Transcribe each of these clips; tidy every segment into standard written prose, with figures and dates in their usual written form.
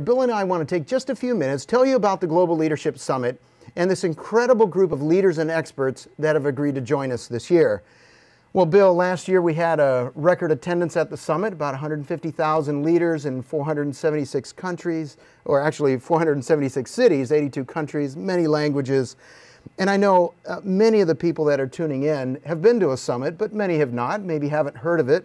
Bill and I want to take just a few minutes, tell you about the Global Leadership Summit and this incredible group of leaders and experts that have agreed to join us this year. Well, Bill, last year we had a record attendance at the summit, about 150,000 leaders in 476 countries, or actually 476 cities, 82 countries, many languages. And I know many of the people that are tuning in have been to a summit, but many have not, maybe haven't heard of it.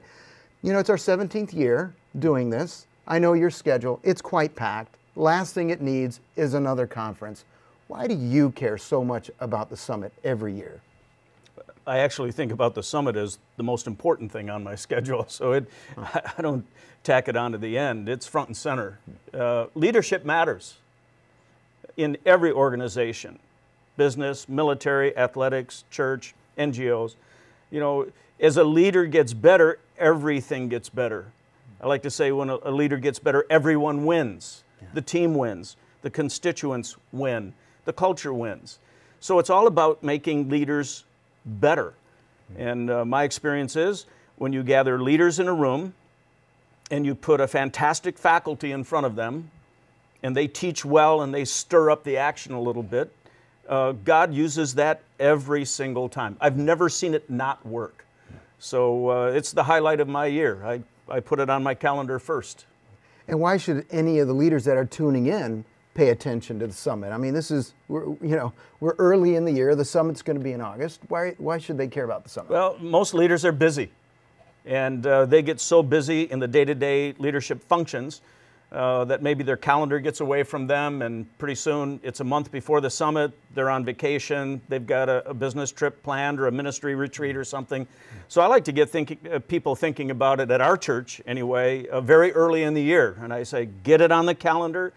You know, it's our 17th year doing this. I know your schedule, it's quite packed. Last thing it needs is another conference. Why do you care so much about the summit every year? I actually think about the summit as the most important thing on my schedule, so I don't tack it on to the end. It's front and center. Leadership matters in every organization, business, military, athletics, church, NGOs. You know, as a leader gets better, everything gets better. I like to say when a leader gets better, everyone wins. Yeah. The team wins, the constituents win, the culture wins. So it's all about making leaders better. And my experience is when you gather leaders in a room and you put a fantastic faculty in front of them and they teach well and they stir up the action a little bit, God uses that every single time. I've never seen it not work. So it's the highlight of my year. I put it on my calendar first. And why should any of the leaders that are tuning in pay attention to the summit? I mean, we're early in the year. The summit's going to be in August. Why should they care about the summit? Well, most leaders are busy, and they get so busy in the day-to-day leadership functions that maybe their calendar gets away from them, and pretty soon it's a month before the summit, they're on vacation, they've got a business trip planned or a ministry retreat or something. So I like to get people thinking about it at our church anyway, very early in the year. And I say, get it on the calendar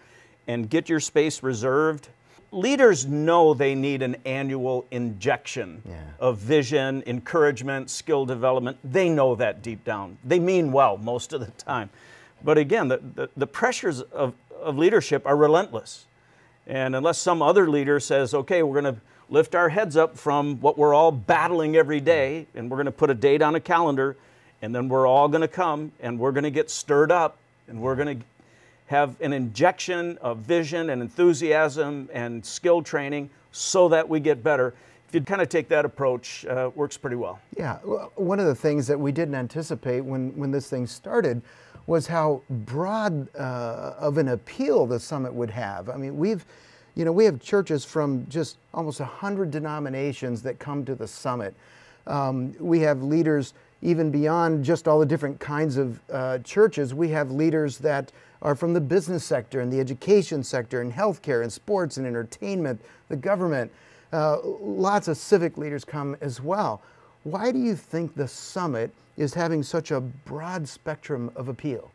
and get your space reserved. Leaders know they need an annual injection of vision, encouragement, skill development. They know that deep down. They mean well most of the time. But again, the pressures of leadership are relentless. And unless some other leader says, okay, we're going to lift our heads up from what we're all battling every day, and we're going to put a date on a calendar, and then we're all going to come, and we're going to get stirred up, and we're going to have an injection of vision and enthusiasm and skill training so that we get better. If you kind of take that approach, works pretty well. Yeah, one of the things that we didn't anticipate when this thing started was how broad of an appeal the summit would have. I mean, we have churches from just almost 100 denominations that come to the summit. We have leaders even beyond just all the different kinds of churches. We have leaders that are from the business sector and the education sector and healthcare and sports and entertainment, the government. Lots of civic leaders come as well. Why do you think the summit is having such a broad spectrum of appeal?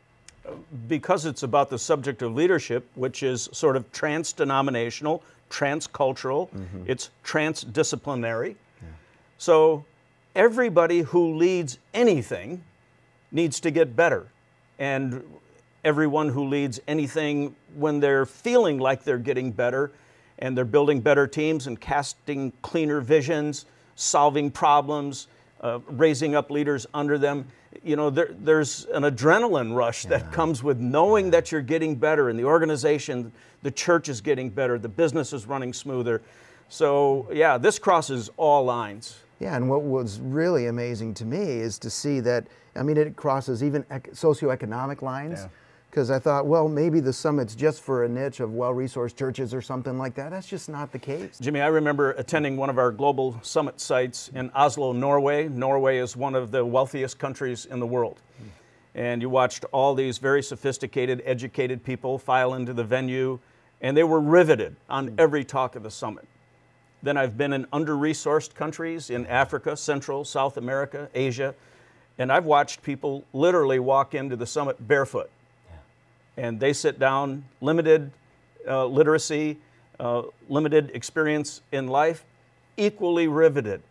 Because it's about the subject of leadership, which is sort of trans-denominational, trans-cultural, it's transdisciplinary. So everybody who leads anything needs to get better. And everyone who leads anything, when they're feeling like they're getting better and they're building better teams and casting cleaner visions, solving problems, raising up leaders under them, you know, there's an adrenaline rush that comes with knowing that you're getting better and the organization, the church is getting better, the business is running smoother. So yeah, this crosses all lines. Yeah, and what was really amazing to me is to see that, I mean, it crosses even socioeconomic lines. Because I thought, well, maybe the summit's just for a niche of well-resourced churches or something like that. That's just not the case. Jimmy, I remember attending one of our global summit sites in Oslo, Norway. Norway is one of the wealthiest countries in the world. And you watched all these very sophisticated, educated people file into the venue, and they were riveted on every talk of the summit. Then I've been in under-resourced countries in Africa, Central, South America, Asia, and I've watched people literally walk into the summit barefoot. And they sit down, limited literacy, limited experience in life, equally riveted.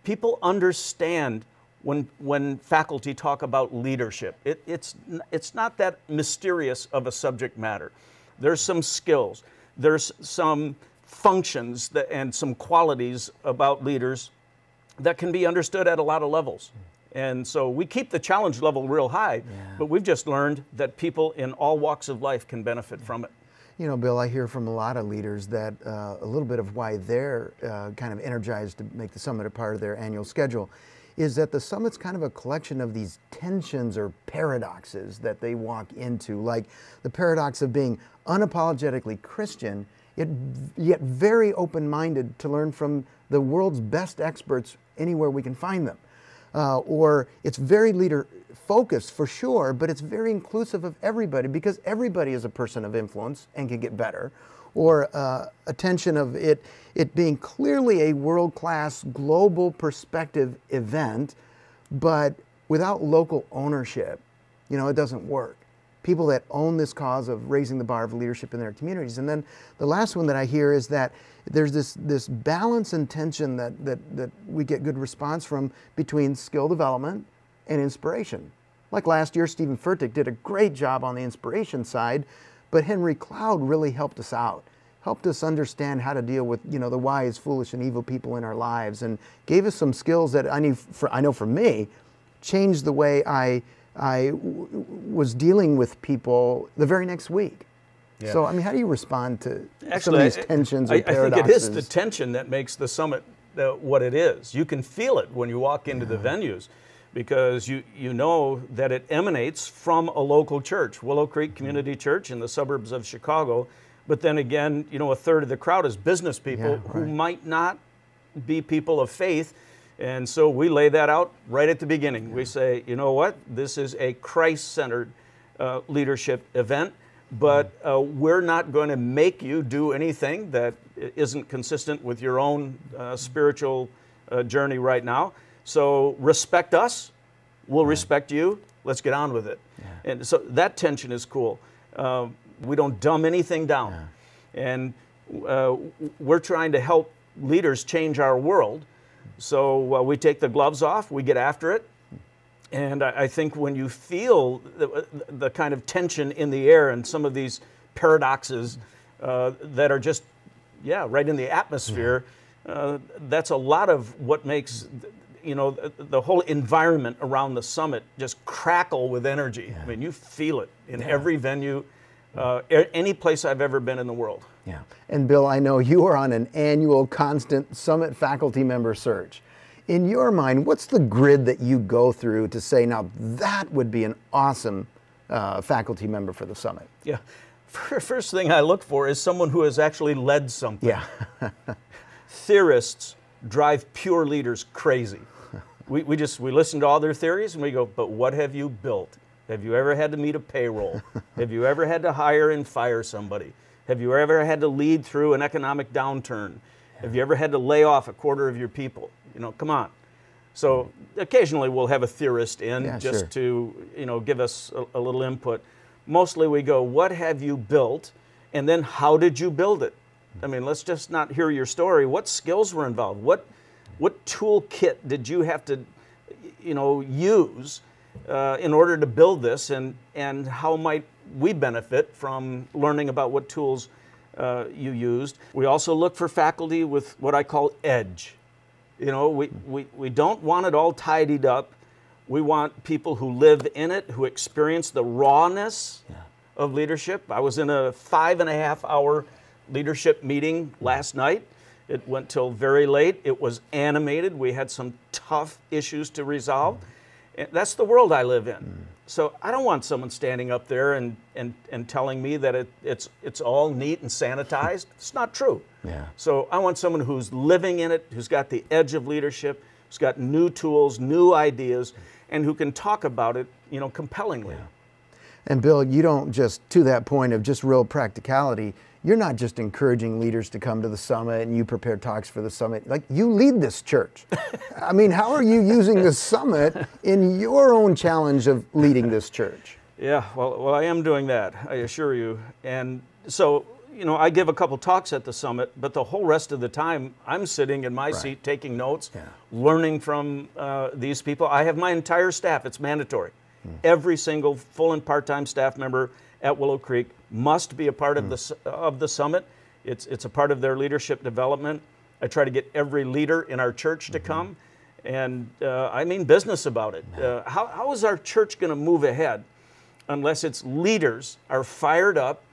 People understand when faculty talk about leadership. It's not that mysterious of a subject matter. There's some skills, there's some functions and some qualities about leaders that can be understood at a lot of levels. And so we keep the challenge level real high, but we've just learned that people in all walks of life can benefit from it. You know, Bill, I hear from a lot of leaders that a little bit of why they're kind of energized to make the summit a part of their annual schedule is that the summit's kind of a collection of these tensions or paradoxes that they walk into, like the paradox of being unapologetically Christian, yet very open-minded to learn from the world's best experts anywhere we can find them. Or it's very leader-focused for sure, but it's very inclusive of everybody because everybody is a person of influence and can get better. Or a tension of it being clearly a world-class global perspective event, but without local ownership, you know, it doesn't work. People that own this cause of raising the bar of leadership in their communities. And then the last one that I hear is that there's this balance and tension that we get good response from between skill development and inspiration. Like last year, Stephen Furtick did a great job on the inspiration side, but Henry Cloud really helped us out, helped us understand how to deal with, you know, the wise, foolish, and evil people in our lives, and gave us some skills that I know for me, changed the way I was dealing with people the very next week. Yeah. So, I mean, how do you respond to some of these tensions or paradoxes? I think it is the tension that makes the summit what it is. You can feel it when you walk into the venues because you know that it emanates from a local church, Willow Creek Community Church in the suburbs of Chicago. But then again, you know, a third of the crowd is business people who might not be people of faith. And so we lay that out right at the beginning. We say, you know what, this is a Christ-centered leadership event, but we're not going to make you do anything that isn't consistent with your own spiritual journey right now. So respect us, we'll respect you, let's get on with it. Yeah. And so that tension is cool. We don't dumb anything down. Yeah. And we're trying to help leaders change our world. So we take the gloves off, we get after it. And I think when you feel the kind of tension in the air and some of these paradoxes that are just, right in the atmosphere, that's a lot of what makes, you know, the whole environment around the summit just crackle with energy. Yeah. I mean, you feel it in every venue, any place I've ever been in the world. Yeah. And Bill, I know you are on an annual constant summit faculty member search. In your mind, what's the grid that you go through to say, now that would be an awesome faculty member for the summit? Yeah. First thing I look for is someone who has actually led something. Yeah. Theorists drive pure leaders crazy. We listen to all their theories and we go, but what have you built? Have you ever had to meet a payroll? Have you ever had to hire and fire somebody? Have you ever had to lead through an economic downturn? Have you ever had to lay off a quarter of your people? You know, come on. So occasionally we'll have a theorist in to, you know, give us a little input. Mostly we go, what have you built? And then how did you build it? I mean, let's just not hear your story. What skills were involved? What toolkit did you have to, you know, use in order to build this? And how might we benefit from learning about what tools you used? We also look for faculty with what I call edge. You know, we don't want it all tidied up. We want people who live in it, who experience the rawness of leadership. I was in a 5.5-hour leadership meeting last night. It went till very late. It was animated. We had some tough issues to resolve. And that's the world I live in. So I don't want someone standing up there and telling me that it's all neat and sanitized. It's not true. Yeah. So I want someone who's living in it, who's got the edge of leadership, who's got new tools, new ideas, and who can talk about it, you know, compellingly. Yeah. And Bill, you don't just, to that point of just real practicality, you're not just encouraging leaders to come to the summit and you prepare talks for the summit. Like, you lead this church. I mean, how are you using the summit in your own challenge of leading this church? Yeah, well, I am doing that, I assure you. And so, you know, I give a couple talks at the summit, but the whole rest of the time, I'm sitting in my seat taking notes, learning from these people. I have my entire staff. It's mandatory. Every single full and part-time staff member at Willow Creek must be a part of the summit. It's a part of their leadership development. I try to get every leader in our church to come, And I mean business about it. How is our church going to move ahead unless its leaders are fired up,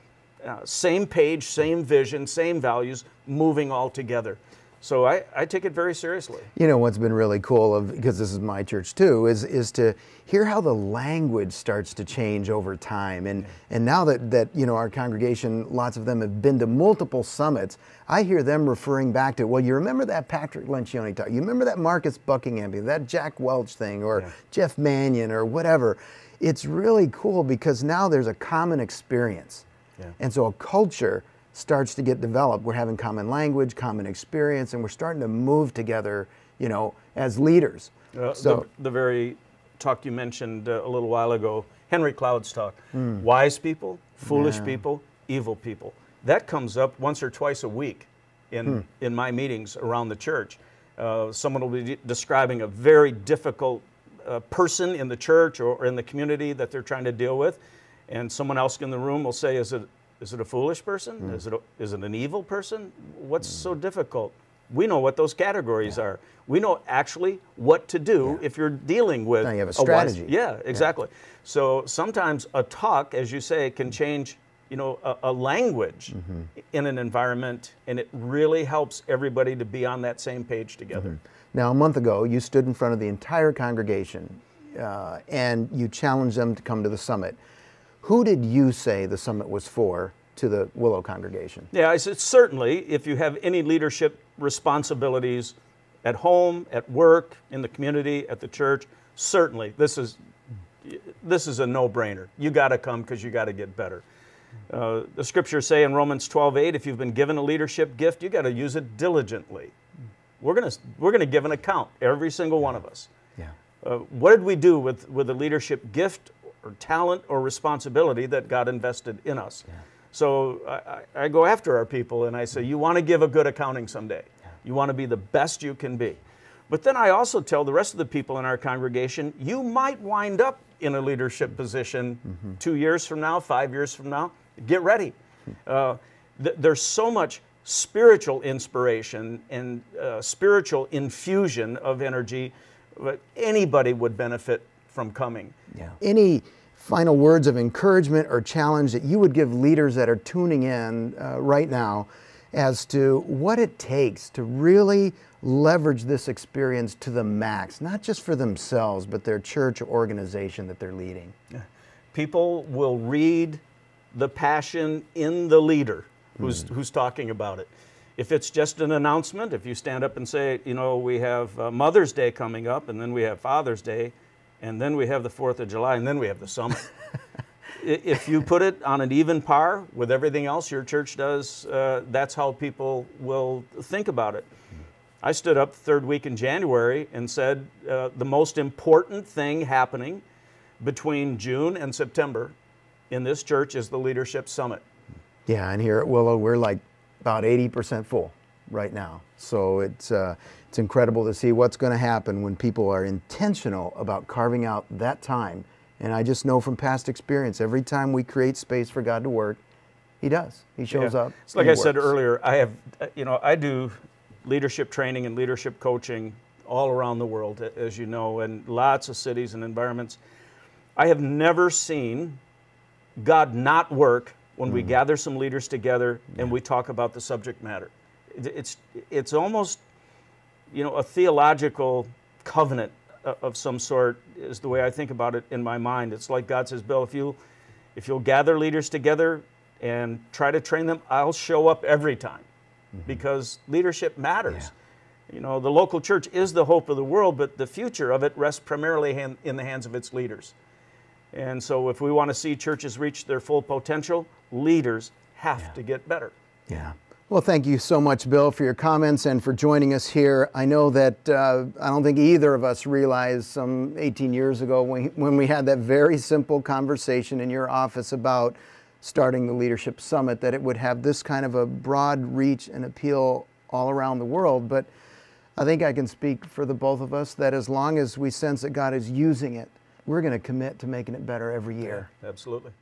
same page, same vision, same values, moving all together? So I take it very seriously. You know what's been really cool, because this is my church too, is to hear how the language starts to change over time. And now that you know, our congregation, lots of them have been to multiple summits, I hear them referring back to, well, you remember that Patrick Lencioni talk? You remember that Marcus Buckingham thing, that Jack Welch thing, or Jeff Mannion, or whatever? It's really cool because now there's a common experience. And so a culture starts to get developed. We're having common language, common experience, and we're starting to move together, you know, as leaders. So the very talk you mentioned a little while ago, Henry Cloud's talk, wise people, foolish people, evil people. That comes up once or twice a week in my meetings around the church. Someone will be describing a very difficult person in the church or in the community that they're trying to deal with, and someone else in the room will say, is it a foolish person? Is it an evil person? What's so difficult? We know what those categories are. We know actually what to do if you're dealing with now you have a strategy. Exactly. So sometimes a talk, as you say, can change, you know, a language in an environment, and it really helps everybody to be on that same page together. Now, a month ago, you stood in front of the entire congregation and you challenged them to come to the summit. Who did you say the summit was for to the Willow congregation? Yeah, I said certainly if you have any leadership responsibilities at home, at work, in the community, at the church, certainly this is a no-brainer. You got to come because you got to get better. The scriptures say in Romans 12:8, if you've been given a leadership gift, you got to use it diligently. We're gonna give an account, every single one of us. What did we do with the leadership gift or talent or responsibility that God invested in us? So I go after our people and I say, you want to give a good accounting someday. You want to be the best you can be. But then I also tell the rest of the people in our congregation, you might wind up in a leadership position 2 years from now, 5 years from now. Get ready. There's so much spiritual inspiration and spiritual infusion of energy that anybody would benefit from coming. Any final words of encouragement or challenge that you would give leaders that are tuning in right now as to what it takes to really leverage this experience to the max, not just for themselves, but their church or organization that they're leading? People will read the passion in the leader who's talking about it. If it's just an announcement, if you stand up and say, you know, we have Mother's Day coming up, and then we have Father's Day, and then we have the 4th of July, and then we have the summit. If you put it on an even par with everything else your church does, that's how people will think about it. I stood up the third week in January and said the most important thing happening between June and September in this church is the Leadership Summit. Yeah, and here at Willow, we're like about 80% full right now. So it's incredible to see what's going to happen when people are intentional about carving out that time. And I just know from past experience, every time we create space for God to work, He does. He shows up. It's like I said earlier, I do leadership training and leadership coaching all around the world, as you know, and lots of cities and environments. I have never seen God not work when we gather some leaders together and we talk about the subject matter. It's almost, you know, a theological covenant of some sort is the way I think about it in my mind. It's like God says, Bill, if you'll gather leaders together and try to train them, I'll show up every time because leadership matters. You know, the local church is the hope of the world, but the future of it rests primarily in the hands of its leaders. And so if we want to see churches reach their full potential, leaders have to get better. Well, thank you so much, Bill, for your comments and for joining us here. I know that I don't think either of us realized some 18 years ago when we had that very simple conversation in your office about starting the Leadership Summit that it would have this kind of a broad reach and appeal all around the world. But I think I can speak for the both of us that as long as we sense that God is using it, we're going to commit to making it better every year. Absolutely.